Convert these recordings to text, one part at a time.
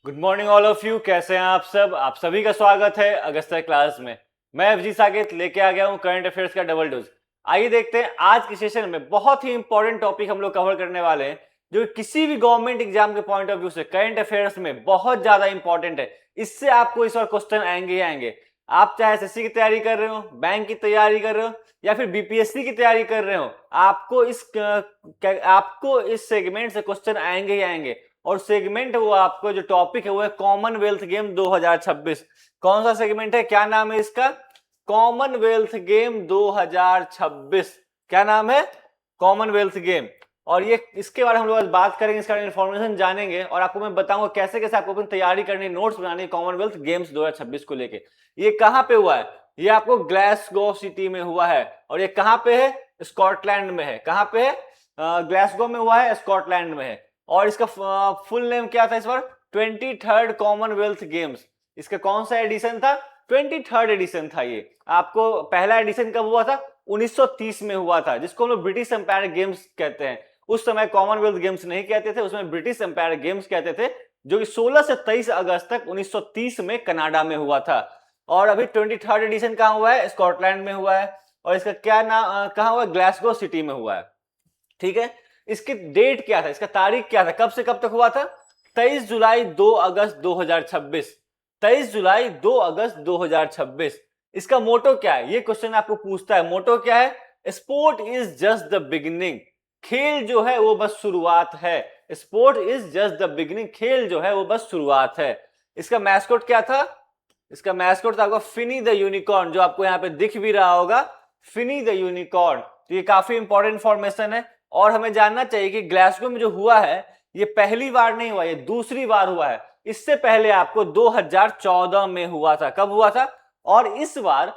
Good morning all of you. कैसे हैं आप सभी का स्वागत है अगस्त्य क्लास में। मैं एफजी साकेत लेके आ गया हूं करंट अफेयर्स का डबल डोज। आइए देखते हैं आज के सेशन में बहुत ही इंपॉर्टेंट टॉपिक हम लोग कवर करने वाले हैं जो किसी भी गवर्नमेंट एग्जाम के पॉइंट ऑफ व्यू से करंट अफेयर्स में बहुत ज्यादा इंपॉर्टेंट है। इससे आपको इस बार क्वेश्चन आएंगे ही आएंगे। आप चाहे एसएससी की तैयारी कर रहे हो, बैंक की तैयारी कर रहे हो या फिर बीपीएससी की तैयारी कर रहे हो, आपको इस सेगमेंट से क्वेश्चन आएंगे ही आएंगे। और सेगमेंट वो आपको जो टॉपिक है वो है कॉमनवेल्थ गेम 2026। कौन सा सेगमेंट है, क्या नाम है इसका? Commonwealth game 2026। क्या नाम है? Commonwealth game. और ये इसके बारे में हम लोग आज बात करेंगे, इसका इन्फॉर्मेशन जानेंगे और आपको मैं बताऊंगा कैसे कैसे आपको अपनी तैयारी करनी, नोट्स बनानी है कॉमनवेल्थ गेम्स 2026 को लेके। ये कहां पे हुआ है? ये आपको ग्लासगो सिटी में हुआ है। और ये कहां पे है? स्कॉटलैंड में है। कहां पे है? ग्लासगो में हुआ है, स्कॉटलैंड में है। और इसका फुल नेम क्या था इस बार? 23rd Commonwealth games. इसका कौन सा एडिशन था? 23rd एडिशन था। ये आपको पहला एडिशन कब हुआ था? 1930 में हुआ था, जिसको हम लोग ब्रिटिश एम्पायर गेम्स कहते हैं। उस समय कॉमनवेल्थ गेम्स नहीं कहते थे, उसमें ब्रिटिश एम्पायर गेम्स कहते थे, जो कि 16 से 23 अगस्त तक 1930 में कनाडा में हुआ था। और अभी 23rd एडिशन कहां हुआ है? स्कॉटलैंड में हुआ है। और इसका क्या नाम कहां हुआ है? ग्लासगो सिटी में हुआ है। ठीक है। इसकी डेट क्या था, इसका तारीख क्या था, कब से कब तक हुआ था? 23 जुलाई 2 अगस्त 2026। 23 जुलाई 2 अगस्त 2026। इसका मोटो क्या है? ये क्वेश्चन आपको पूछता है। मोटो क्या है? Sport is just the beginning. खेल जो है वो बस शुरुआत है। Sport is just the beginning. खेल जो है वो बस शुरुआत है। इसका मैस्कोट क्या था? इसका मैस्कोट था आपको फिनी द यूनिकॉर्न, जो आपको यहाँ पे दिख भी रहा होगा, फिनी द यूनिकॉर्न। तो ये काफी इंपॉर्टेंट इंफॉर्मेशन है। और हमें जानना चाहिए कि ग्लासगो में जो हुआ है ये पहली बार नहीं हुआ, ये दूसरी बार हुआ है। इससे पहले आपको 2014 में हुआ था। कब हुआ था? और इस बार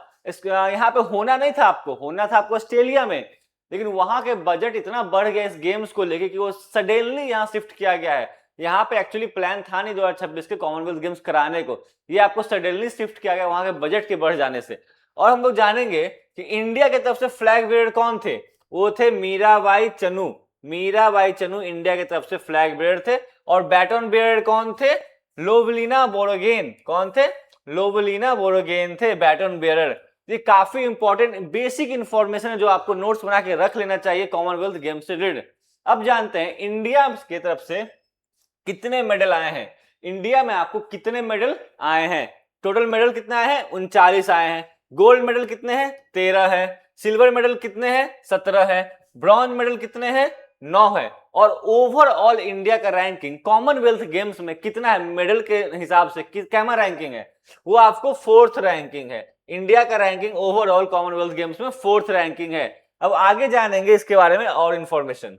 यहाँ पे होना नहीं था, आपको होना था आपको ऑस्ट्रेलिया में, लेकिन वहां के बजट इतना बढ़ गया इस गेम्स को लेके कि वो सडनली यहाँ शिफ्ट किया गया है। यहाँ पे एक्चुअली प्लान था नहीं 2026 के कॉमनवेल्थ गेम्स कराने को, ये आपको सडनली शिफ्ट किया गया वहां के बजट के बढ़ जाने से। और हम लोग जानेंगे कि इंडिया की तरफ से फ्लैग बेरर कौन थे। वो थे मीराबाई चनू। मीराबाई चनू इंडिया की तरफ से फ्लैग बेरर थे। और बैटन बेरर कौन थे? लोवलीना बोरोगेन। कौन थे? लोवलीना बोरोगेन थे बैटन बेरर। ये काफी इंपॉर्टेंट बेसिक इंफॉर्मेशन है जो आपको नोट्स बना के रख लेना चाहिए कॉमनवेल्थ गेम से रिलेटेड। अब जानते हैं इंडिया की तरफ से कितने मेडल आए हैं। इंडिया में आपको कितने मेडल आए हैं? टोटल मेडल कितने आए हैं? 39 आए हैं। गोल्ड मेडल कितने हैं? 13 है। सिल्वर मेडल कितने हैं? 17 है। ब्रॉन्ज मेडल कितने हैं? 9 है। और ओवरऑल इंडिया का रैंकिंग कॉमनवेल्थ गेम्स में कितना है मेडल के हिसाब से? कैमा रैंकिंग है? वो आपको 4th रैंकिंग है। इंडिया का रैंकिंग ओवरऑल कॉमनवेल्थ गेम्स में 4th रैंकिंग है। अब आगे जानेंगे इसके बारे में और इंफॉर्मेशन।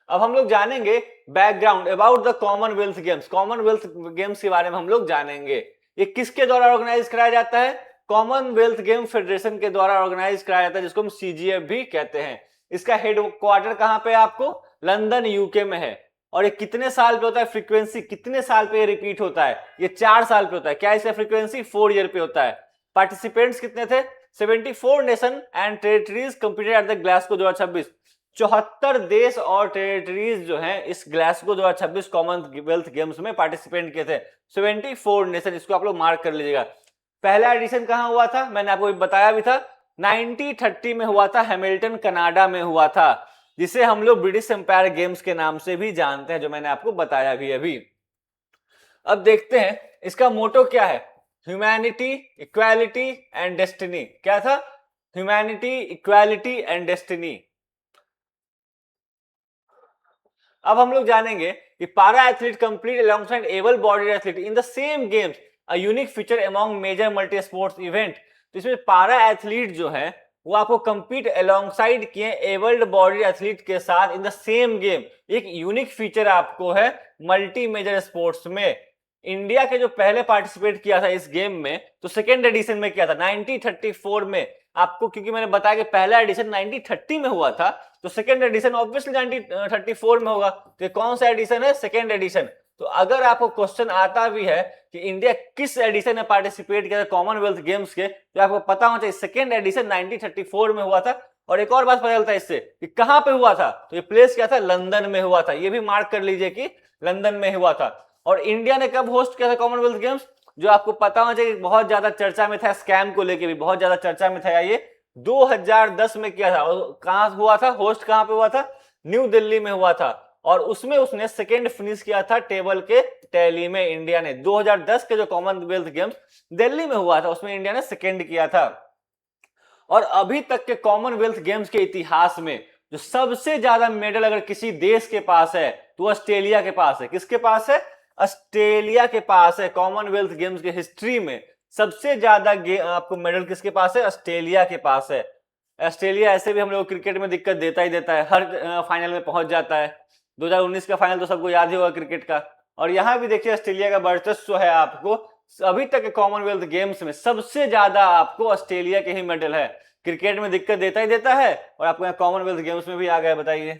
अब हम लोग जानेंगे background about the Commonwealth games. Commonwealth games के बारे में हम लोग जानेंगे। ये किसके द्वारा ऑर्गेनाइज कराया जाता है? कॉमनवेल्थ गेम फेडरेशन के द्वारा ऑर्गेनाइज कराया जाता है, जिसको हम सीजीएफ भी कहते हैं। इसका हेड क्वार्टर कहां पे है? आपको लंदन यूके में है। और ये कितने साल पे होता है? फ्रीक्वेंसी कितने साल पे रिपीट होता है? ये 4 साल पे होता है। क्या इसका फ्रीक्वेंसी? 4 ईयर पे होता है। पार्टिसिपेंट्स कितने थे? 74 nation and territories competed at the Glasgow 2026। 74 देश और टेरिटरीज जो हैं इस ग्लासगो 2026 कॉमनवेल्थ गेम्स में पार्टिसिपेंट किए थे। 74 नेशन, इसको आप लोग मार्क कर लीजिएगा। पहला एडिशन कहां हुआ था? मैंने आपको बताया भी था, 1930 में हुआ था, हैमिल्टन कनाडा में हुआ था, जिसे हम लोग ब्रिटिश एम्पायर गेम्स के नाम से भी जानते हैं, जो मैंने आपको बताया भी अभी। अब देखते हैं इसका मोटो क्या है। Humanity, equality and destiny. क्या था? Humanity, equality and destiny. अब हम लोग जानेंगे कि para athlete complete alongside able bodied athlete in the same games a unique feature among major multi sports event. तो इसमें पारा एथलीट जो है वो आपको कंपीट अलोंगसाइड किए एबल्ड बॉडीड एथलीट के साथ इन द सेम गेम। एक यूनिक फीचर आपको है मल्टी मेजर स्पोर्ट्स में। इंडिया के जो पहले पार्टिसिपेट किया था इस गेम में, तो सेकेंड एडिशन में किया था 1934 में। आपको क्योंकि मैंने बताया कि पहला एडिशन 1930 में हुआ था, तो सेकेंड एडिशन ऑब्वियसली 1934 में होगा। तो ये कौन सा एडिशन है? Second edition. तो अगर आपको क्वेश्चन आता भी है कि इंडिया किस एडिशन में पार्टिसिपेट किया था कॉमनवेल्थ गेम्स के, तो आपको पता होना चाहिए सेकेंड एडिशन 1934 में हुआ था। और एक और बात पता चलता है इससे कि कहां पे हुआ था, तो ये प्लेस क्या था, लंदन में हुआ था। ये भी मार्क कर लीजिए कि लंदन में हुआ था। और इंडिया ने कब होस्ट किया था कॉमनवेल्थ गेम्स, जो आपको पता होना चाहिए, बहुत ज्यादा चर्चा में था, स्कैम को लेके भी बहुत ज्यादा चर्चा में था, ये 2010 में किया था। और कहां हुआ था, होस्ट कहां पे हुआ था, न्यू दिल्ली में हुआ था। और उसमें उसने सेकेंड फिनिश किया था टेबल के टैली में। इंडिया ने 2010 के जो कॉमनवेल्थ गेम्स दिल्ली में हुआ था उसमें इंडिया ने सेकेंड किया था। और अभी तक के कॉमनवेल्थ गेम्स के इतिहास में जो सबसे ज्यादा मेडल अगर किसी देश के पास है तो ऑस्ट्रेलिया के पास है। किसके पास है, ऑस्ट्रेलिया के पास है। कॉमनवेल्थ गेम्स के हिस्ट्री में सबसे ज्यादा आपको मेडल किसके पास है, ऑस्ट्रेलिया के पास है। ऑस्ट्रेलिया ऐसे भी हम लोग क्रिकेट में दिक्कत देता ही देता है, हर फाइनल में पहुंच जाता है। 2019 का फाइनल तो सबको याद ही होगा क्रिकेट का। और यहां भी देखिए ऑस्ट्रेलिया का वर्चस्व है। आपको अभी तक के कॉमनवेल्थ गेम्स में सबसे ज्यादा आपको ऑस्ट्रेलिया के ही मेडल है। क्रिकेट में दिक्कत देता ही देता है और आपको यहाँ कॉमनवेल्थ गेम्स में भी आ गया। बताइए,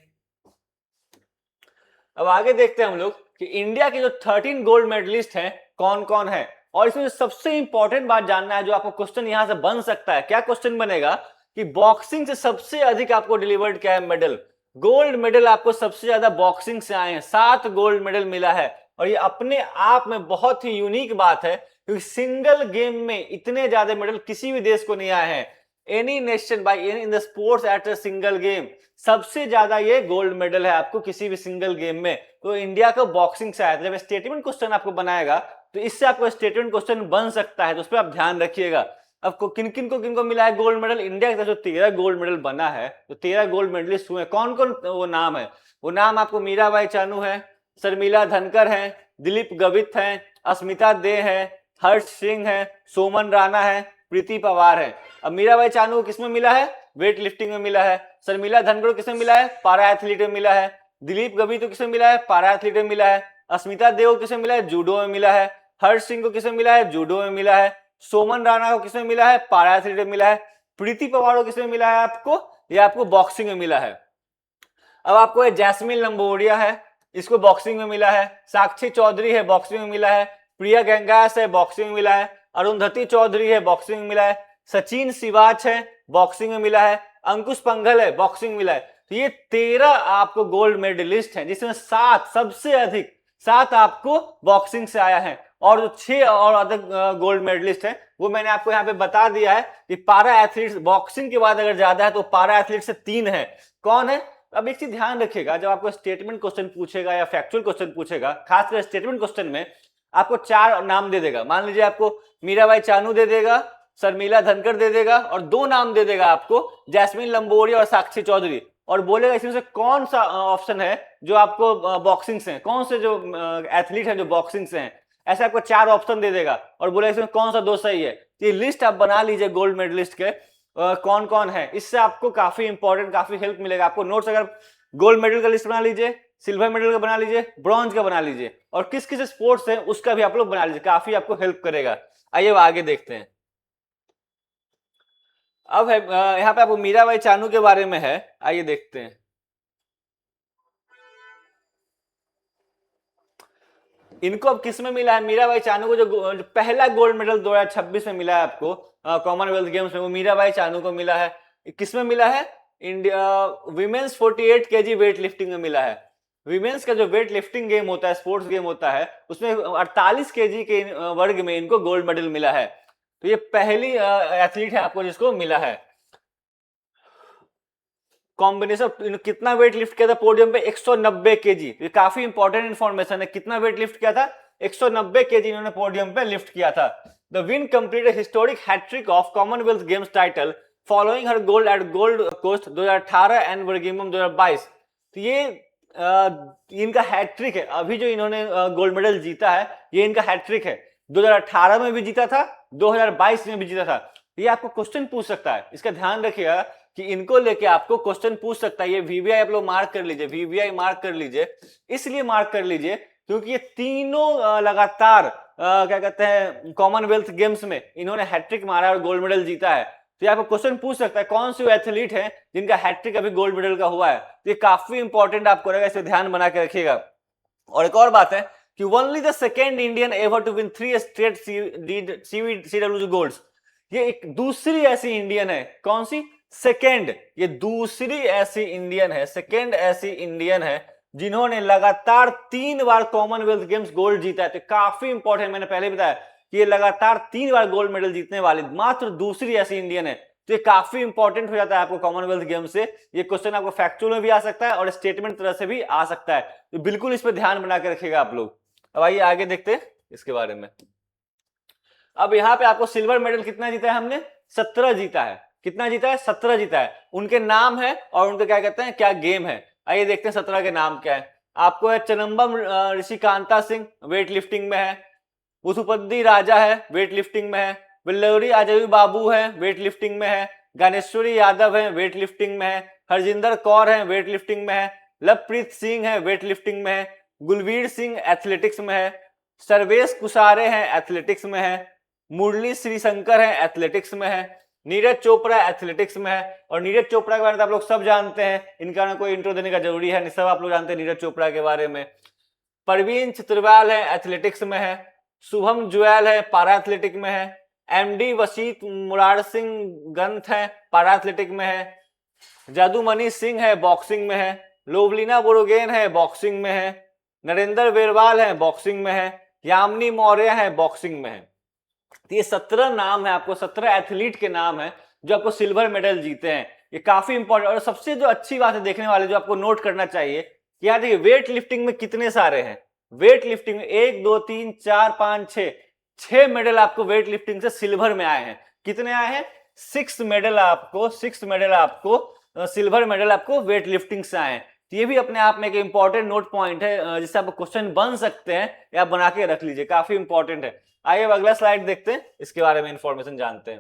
अब आगे देखते हैं हम लोग कि इंडिया के जो 13 गोल्ड मेडलिस्ट हैं कौन कौन है। और इसमें सबसे इंपॉर्टेंट बात जानना है, जो आपको क्वेश्चन यहां से बन सकता है, क्या क्वेश्चन बनेगा कि बॉक्सिंग से सबसे अधिक आपको डिलीवर्ड क्या है मेडल। गोल्ड मेडल आपको सबसे ज्यादा बॉक्सिंग से आए हैं, 7 गोल्ड मेडल मिला है। और ये अपने आप में बहुत ही यूनिक बात है, क्योंकि सिंगल गेम में इतने ज्यादा मेडल किसी भी देश को नहीं आए हैं। Any nation by any in the sports at a single game, सबसे ज्यादा ये गोल्ड मेडल है आपको किसी भी सिंगल गेम में। तो इंडिया का बॉक्सिंग से आया था। जब स्टेटमेंट क्वेश्चन आपको बनाएगा तो इससे आपको स्टेटमेंट क्वेश्चन बन सकता है, तो उस पर आप ध्यान रखिएगा। अब किन को मिला है गोल्ड मेडल, इंडिया की तरफ से 13 गोल्ड मेडल बना है, तो 13 गोल्ड मेडलिस्ट हुए। कौन कौन वो नाम है, वो नाम आपको मीराबाई चानू है, शर्मिला धनकर है, दिलीप गवित है, अस्मिता दे है, हर्ष सिंह है, सोमन राणा है, प्रीति पवार है। अब मीराबाई चानू को किसमें मिला है, वेट लिफ्टिंग में मिला है। शर्मिला धनखड़ को किसमें मिला है, पारा एथलीट में मिला है। दिलीप गवित को किसमें मिला है, पारा एथलीट में मिला है। अस्मिता देव को किसमें मिला है, जूडो में मिला है। हर्ष सिंह को किसमें मिला है, जूडो में मिला है। सोमन राणा को किसमें मिला है, पारा एथलीट में मिला है। प्रीति पवार को किसमें मिला है आपको, ये आपको बॉक्सिंग में मिला है। अब आपको जैस्मिन लंबोरिया है, इसको बॉक्सिंग में मिला है। साक्षी चौधरी है, बॉक्सिंग में मिला है। प्रिया गंगास है, बॉक्सिंग में मिला है। अरुंधति चौधरी है, बॉक्सिंग में मिला है। सचिन सिवाच है, बॉक्सिंग में मिला है। अंकुश पंघल है, बॉक्सिंग में मिला है। तो ये 13 आपको गोल्ड मेडलिस्ट हैं, जिसमें 7 सबसे अधिक 7 आपको बॉक्सिंग से आया है। और जो 6 और अधिक गोल्ड मेडलिस्ट हैं वो मैंने आपको यहाँ पे बता दिया है कि पारा एथलीट्स बॉक्सिंग के बाद अगर ज्यादा है तो पारा एथलीट से 3 है। कौन है, अब एक चीज ध्यान रखिएगा, जब आपको स्टेटमेंट क्वेश्चन पूछेगा या फैक्चुअल क्वेश्चन पूछेगा, खासकर स्टेटमेंट क्वेश्चन में आपको 4 नाम दे देगा। मान लीजिए आपको मीराबाई चानू दे देगा, शर्मिला धनखड़ दे देगा, और 2 नाम दे देगा आपको, जैस्मिन लंबोरिया और साक्षी चौधरी, और बोलेगा इसमें से कौन सा ऑप्शन है जो आपको बॉक्सिंग से है, कौन से जो एथलीट है जो बॉक्सिंग से हैं। ऐसे आपको 4 ऑप्शन दे देगा और बोलेगा इसमें कौन सा 2 सही है। ये लिस्ट आप बना लीजिए गोल्ड मेडलिस्ट के कौन कौन है। इससे आपको काफी इंपॉर्टेंट, काफी हेल्प मिलेगा आपको। नोट्स अगर गोल्ड मेडल का लिस्ट बना लीजिए, सिल्वर मेडल का बना लीजिए, ब्रॉन्ज का बना लीजिए, और किस किस स्पोर्ट्स है उसका भी आप लोग बना लीजिए, काफी आपको हेल्प करेगा। आइए आगे देखते हैं। अब है यहाँ पे आपको मीराबाई चानू के बारे में है, आइए देखते हैं। इनको अब किस में मिला है, मीराबाई चानू को जो पहला गोल्ड मेडल 2026 में मिला है आपको कॉमनवेल्थ गेम्स में, वो मीराबाई चानू को मिला है। किस में मिला है, India women's 48 KG weight lifting में मिला है। विमेन्स का जो वेट लिफ्टिंग गेम होता है, स्पोर्ट्स गेम होता है, उसमें 48 केजी के वर्ग में इनको गोल्ड मेडल मिला है। तो ये पहली एथलीट है आपको जिसको मिला है। कॉम्बिनेशन कितना वेट लिफ्ट किया था पोडियम पे, 190 केजी। ये काफी इंपॉर्टेंट इंफॉर्मेशन है, कितना वेट लिफ्ट किया था, 190 केजी इन्होंने पोडियम पे लिफ्ट किया था। The win completed historic hat trick of Commonwealth Games title following her gold at Gold Coast 2018 and Birmingham 2022। तो ये इनका हैट्रिक है, अभी जो इन्होंने गोल्ड मेडल जीता है ये इनका हैट्रिक है। 2018 में भी जीता था, 2022 में भी जीता था। ये आपको क्वेश्चन पूछ सकता है, इसका ध्यान रखिएगा कि इनको लेके आपको क्वेश्चन पूछ सकता है। ये वीवीआई आप लोग मार्क कर लीजिए, वीवीआई मार्क कर लीजिए, इसलिए मार्क कर लीजिए क्योंकि ये तीनों लगातार क्या कहते हैं कॉमनवेल्थ गेम्स में इन्होंने हैट्रिक मारा और गोल्ड मेडल जीता है। तो ये आपको क्वेश्चन पूछ सकता है कौन से एथलीट हैं जिनका हैट्रिक अभी गोल्ड मेडल का हुआ है। तो ये काफी इंपॉर्टेंट आपको रहेगा, इसे ध्यान बना के रखिएगा। और एक और बात है कि only the second Indian ever to win 3 straight CWG golds. ये एक दूसरी ऐसी इंडियन है, कौन सी, सेकेंड, ये दूसरी ऐसी इंडियन है, सेकेंड ऐसी इंडियन है जिन्होंने लगातार 3 बार कॉमनवेल्थ गेम्स गोल्ड जीता है। तो काफी इंपॉर्टेंट, मैंने पहले बताया कि ये लगातार 3 बार गोल्ड मेडल जीतने वाली मात्र दूसरी ऐसी इंडियन है। तो ये काफी इंपॉर्टेंट हो जाता है आपको कॉमनवेल्थ गेम से। ये क्वेश्चन आपको फैक्चुअल में भी आ सकता है और स्टेटमेंट तरह से भी आ सकता है, तो बिल्कुल इस पर ध्यान बना के रखिएगा आप लोग। अब आइए आगे देखते हैं इसके बारे में। अब यहाँ पे आपको सिल्वर मेडल कितना जीता है हमने? 17 जीता है। कितना जीता है? 17 जीता है। उनके नाम है और उनके क्या कहते हैं, क्या गेम है, आइए देखते हैं 17 के नाम क्या है। आपको है चनम्बम ऋषिकांता सिंह, वेट लिफ्टिंग में है। पुथुपति राजा है, वेट लिफ्टिंग में है। विल्लोरी अजय बाबू है, वेट लिफ्टिंग में है। ज्ञानेश्वरी यादव है, वेट लिफ्टिंग में है। हरजिंदर कौर है, वेट लिफ्टिंग में है। लवप्रीत सिंह है, वेट लिफ्टिंग में है। गुलवीर सिंह एथलेटिक्स में है। सर्वेश कुसारे हैं, एथलेटिक्स में है। मुरली श्रीशंकर है, एथलेटिक्स में है। नीरज चोपड़ा एथलेटिक्स में है। और नीरज चोपड़ा के बारे में आप लोग सब जानते हैं, इनका ना कोई इंट्रो देने का जरूरी है नहीं, सब आप लोग जानते हैं नीरज चोपड़ा के बारे में। परवीन चित्रवाल है, एथलेटिक्स में है। शुभम जुएल है, पारा एथलेटिक में है। एमडी वसीत मुरार सिंह गंथ है, पारा एथलेटिक में है। जादूमणि सिंह है, बॉक्सिंग में है। लोवलीना बोरोगेन है, बॉक्सिंग में है। नरेंद्र बेरवाल है, बॉक्सिंग में है। यामिनी मौर्य है, बॉक्सिंग में है। तो ये 17 नाम है, आपको 17 एथलीट के नाम है जो आपको सिल्वर मेडल जीते हैं। ये काफी इंपॉर्टेंट और सबसे जो अच्छी बात है देखने वाले, जो आपको नोट करना चाहिए कि यहाँ देखिए वेट लिफ्टिंग में कितने सारे हैं। वेट लिफ्टिंग में 1 2 3 4 5 6 मेडल आपको वेट लिफ्टिंग से सिल्वर में आए हैं। कितने आए हैं? 6 मेडल आपको सिल्वर मेडल आपको वेट लिफ्टिंग से आए हैं। तो ये भी अपने आप में एक इंपॉर्टेंट नोट पॉइंट है, जिससे आपको क्वेश्चन बन सकते हैं, या बना के रख लीजिए, काफी इंपॉर्टेंट है। आइए अब अगला स्लाइड देखते हैं, इसके बारे में इंफॉर्मेशन जानते हैं।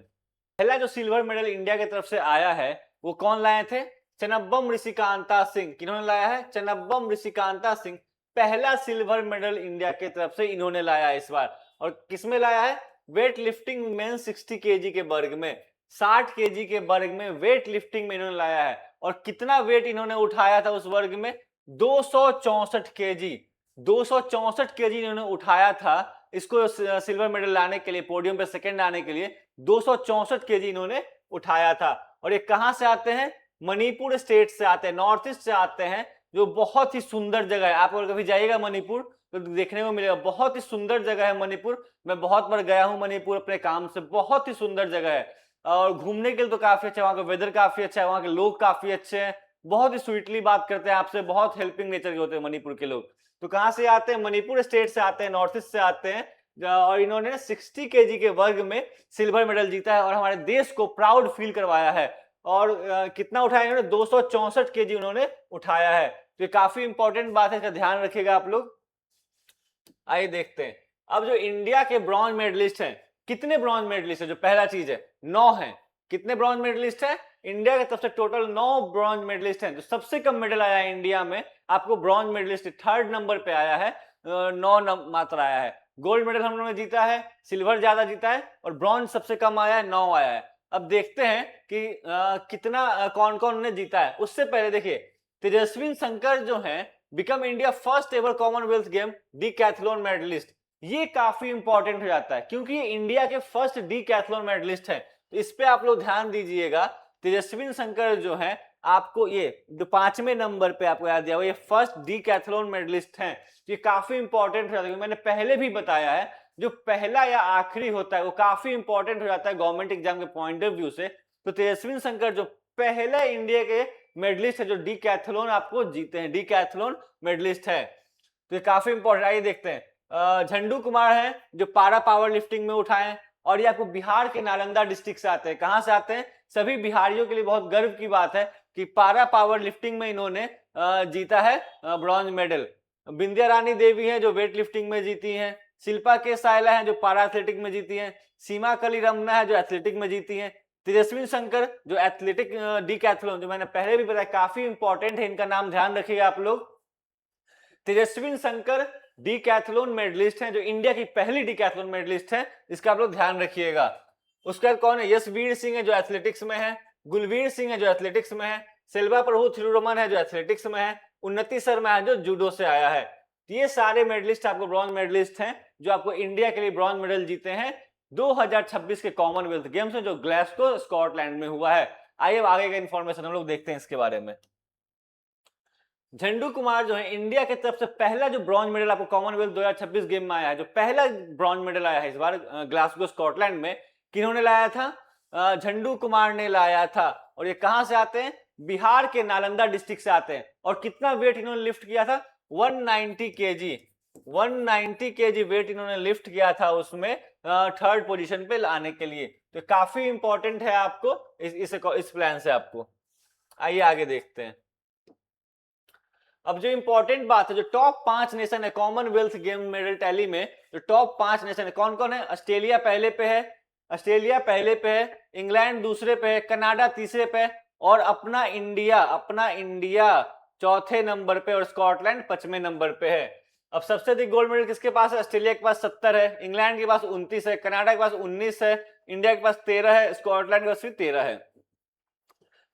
पहला जो सिल्वर मेडल इंडिया की तरफ से आया है वो कौन लाए थे? चनब्बम ऋषिकांता सिंह। किन्होंने लाया है? चनब्बम ऋषिकांता सिंह। पहला सिल्वर मेडल इंडिया की तरफ से इन्होंने लाया है इस बार। और किसमें लाया है? वेट लिफ्टिंग मेन 60 केजी के वर्ग में, 60 केजी के वर्ग में वेट लिफ्टिंग में इन्होंने लाया है। और कितना वेट इन्होंने उठाया था उस वर्ग में? 264 केजी। 264 केजी इन्होंने उठाया था। इसको सिल्वर मेडल लाने के लिए, पोडियम पे सेकंड आने के लिए 264 केजी इन्होंने उठाया था। और ये कहां से आते हैं? मणिपुर स्टेट से आते हैं, नॉर्थ ईस्ट से आते हैं, जो बहुत ही सुंदर जगह है। आप अगर कभी जाइएगा मणिपुर तो देखने को मिलेगा, बहुत ही सुंदर जगह है मणिपुर। मैं बहुत बार गया हूं मणिपुर अपने काम से, बहुत ही सुंदर जगह है। और घूमने के लिए तो काफी अच्छा, वहां का वेदर काफी अच्छा है, वहां के लोग काफी अच्छे हैं, बहुत ही स्वीटली बात करते हैं आपसे, बहुत हेल्पिंग नेचर के होते हैं मणिपुर के लोग। तो कहां से आते हैं? मणिपुर स्टेट से आते हैं, नॉर्थ ईस्ट से आते हैं। और इन्होंने 60 केजी के वर्ग में सिल्वर मेडल जीता है और हमारे देश को प्राउड फील करवाया है। और कितना उठाया इन्होंने? 264 केजी उन्होंने उठाया है। तो ये काफी इंपॉर्टेंट बात है, इसका ध्यान रखिएगा आप लोग। आइए देखते हैं अब जो इंडिया के ब्रॉन्ज मेडलिस्ट हैं, कितने ब्रॉन्ज मेडलिस्ट है? जो पहला चीज है, 9 है। कितने ब्रॉन्ज मेडलिस्ट है? इंडिया के तरफ से टोटल 9 ब्रॉन्ज मेडलिस्ट हैं। जो सबसे कम मेडल आया है इंडिया में, आपको ब्रॉन्ज मेडलिस्ट 3rd नंबर पे आया है, 9 मात्र आया है। गोल्ड मेडल हम लोगों ने जीता है, सिल्वर ज्यादा जीता है, और ब्रॉन्ज सबसे कम आया है, 9 आया है। अब देखते हैं कि कितना कौन कौन ने जीता है। उससे पहले देखिए, तेजस्विन शंकर जो है become India first ever Commonwealth Game decathlon medalist. ये काफी इंपॉर्टेंट हो जाता है क्योंकि ये इंडिया के फर्स्ट डीकैथलॉन मेडलिस्ट है। तो इस पे आप लोग ध्यान दीजिएगा। तेजस्विन शंकर जो है, आपको ये जो 5वें नंबर पे आपको याद दिया हुआ, ये फर्स्ट डीकैथलॉन मेडलिस्ट हैं। ये काफी इंपॉर्टेंट हो जाता है, मैंने पहले भी बताया है, जो पहला या आखिरी होता है वो काफी इंपॉर्टेंट हो जाता है गवर्नमेंट एग्जाम के पॉइंट ऑफ व्यू से। तो तेजस्विन शंकर जो पहला इंडिया के मेडलिस्ट है जो डीकैथलॉन आपको जीते हैं, डीकैथलॉन मेडलिस्ट है। तो ये काफी इंपॉर्टेंट। आइए देखते हैं, झंडू कुमार है जो पारा पावर लिफ्टिंग में उठाए, और ये आपको बिहार के नालंदा डिस्ट्रिक्ट से आते हैं। कहां से आते हैं? सभी बिहारियों के लिए बहुत गर्व की बात है कि पारा पावर लिफ्टिंग में इन्होंने जीता है ब्रॉन्ज मेडल। बिंदिया रानी देवी है जो वेट लिफ्टिंग में जीती हैं। शिल्पा के सायला है जो पारा एथलेटिक में जीती हैं। सीमा कली रमना है जो एथलेटिक में जीती हैं। तेजस्विन शंकर जो एथलेटिक डीकैथलॉन, जो मैंने पहले भी बताया, काफी इंपॉर्टेंट है, इनका नाम ध्यान रखिएगा आप लोग। तेजस्विन शंकर डीकैथलॉन मेडलिस्ट हैं, जो इंडिया की पहली डीकैथलॉन मेडलिस्ट हैं, इसका आप लोग ध्यान रखिएगा। उसके बाद कौन है? यशवीर सिंह है जो एथलेटिक्स में है। गुलवीर सिंह है जो एथलेटिक्स में है। सेल्वा प्रभु थिरुरमन है जो एथलेटिक्स में है। उन्नति शर्मा है जो जूडो से आया है। ये सारे मेडलिस्ट आपको ब्रॉन्ज मेडलिस्ट हैं जो आपको इंडिया के लिए ब्रॉन्ज मेडल जीते हैं 2026 के कॉमनवेल्थ गेम्स में, जो ग्लासगो स्कॉटलैंड में हुआ है। आइए अब आगे का इन्फॉर्मेशन हम लोग देखते हैं इसके बारे में। झंडू कुमार जो है इंडिया की तरफ से पहला जो ब्रॉन्ज मेडल आपको कॉमनवेल्थ 2026 गेम में आया है, जो पहला ब्रॉन्ज मेडल आया है इस बार ग्लासगो स्कॉटलैंड में, किन्होंने लाया था? झंडू कुमार ने लाया था। और ये कहां से आते हैं? बिहार के नालंदा डिस्ट्रिक्ट से आते हैं। और कितना वेट इन्होंने लिफ्ट किया था? 190 केजी। 190 केजी वेट इन्होंने लिफ्ट किया था उसमें, थर्ड पोजीशन पे लाने के लिए। तो काफी इंपॉर्टेंट है आपको इस प्लान से आपको। आइए आगे देखते हैं। अब जो इंपॉर्टेंट बात है, जो टॉप 5 नेशन है कॉमनवेल्थ गेम मेडल टैली में, जो टॉप 5 नेशन है कौन कौन है? ऑस्ट्रेलिया पहले पे है, ऑस्ट्रेलिया पहले पे है, इंग्लैंड दूसरे पे है, कनाडा तीसरे पे है, और अपना इंडिया चौथे नंबर पे, और स्कॉटलैंड 5वें नंबर पे है। अब सबसे अधिक गोल्ड मेडल किसके पास है? ऑस्ट्रेलिया के पास 70 है, इंग्लैंड के पास 29 है, कनाडा के पास 19 है, इंडिया के पास 13 है, स्कॉटलैंड के पास भी 13 है।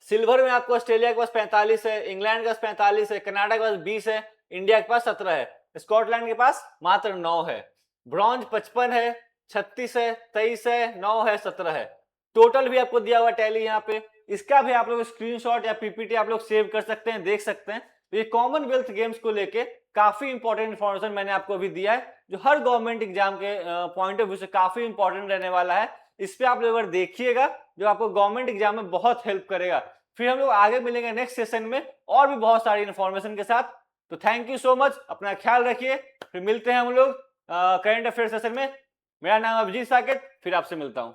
सिल्वर में आपको ऑस्ट्रेलिया के पास 45 है, इंग्लैंड के पास 45 है, कनाडा के पास 20 है, इंडिया के पास 17 है, स्कॉटलैंड के पास मात्र 9 है। ब्रॉन्ज 55 है, 36 है, 23 है, 9 है, 17 है। टोटल भी आपको दिया हुआ टैली यहाँ पे, इसका भी आप लोग स्क्रीनशॉट या पीपीटी आप लोग सेव कर सकते हैं, देख सकते हैं। तो ये कॉमनवेल्थ गेम्स को लेके काफी इंपॉर्टेंट इन्फॉर्मेशन मैंने आपको अभी दिया है, जो हर गवर्नमेंट एग्जाम के पॉइंट ऑफ व्यू से काफी इंपॉर्टेंट रहने वाला है। इस पे आप लोग अगर देखिएगा, जो आपको गवर्नमेंट एग्जाम में बहुत हेल्प करेगा। फिर हम लोग आगे मिलेंगे नेक्स्ट सेशन में और भी बहुत सारी इन्फॉर्मेशन के साथ। तो थैंक यू सो मच, अपना ख्याल रखिए, फिर मिलते हैं हम लोग करंट अफेयर सेशन में। मेरा नाम अभिजीत साकेत, फिर आपसे मिलता हूं।